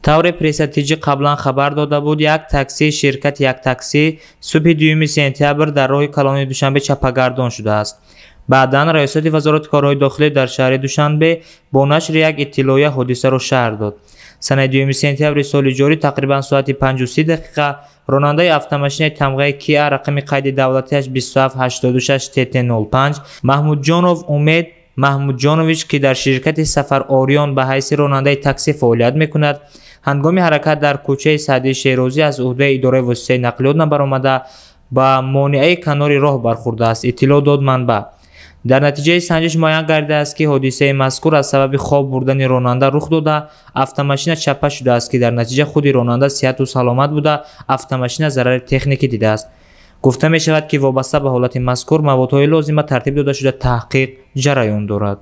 тавре пресс-натиҷа қаблан хабар дода буд, як такси ширкати як такси субҳи 2 сентябр дар роҳи калони Душанбе чапагардон шудааст. баъдан раёсати вазорати корҳои дохилӣ дар шаҳри Душанбе бо нашри як иттилоия ҳодисаро шаҳр дод. санаи 2 сентябри соли ҷорӣ тақрибан соати 53 дақиқа ронандаи автомашинаи тамғаи Kia рақами қайди давлатиаш 2786 ТТ05 Маҳмудҷонов Умед Маҳмудҷонович, ки дар ширкати Сафар Орион ба ҳайси ронандаи такси фаъолият мекунад, ҳангоми ҳаракат дар кӯчаи Саъдии Шерозӣ аз уҳдаи идораи воситаи нақлиёт набаромада ба монеаи канори роҳ бархӯрдааст, иттилоъ дод манбаъ. дар натиҷаи санҷиш муайян гардидааст, ки ҳодисаи мазкур аз сабаби хоб бурдани ронанда рух дода, автомашина чаппа шудааст, ки дар натиҷа худи ронанда сиҳату саломат буда, автомашина зарари техникӣ дидааст. гуфта мешавад, ки вобаста ба ҳолати мазкур маводҳои лозима тартиб дода шуда таҳқиқ ҷараён дорад.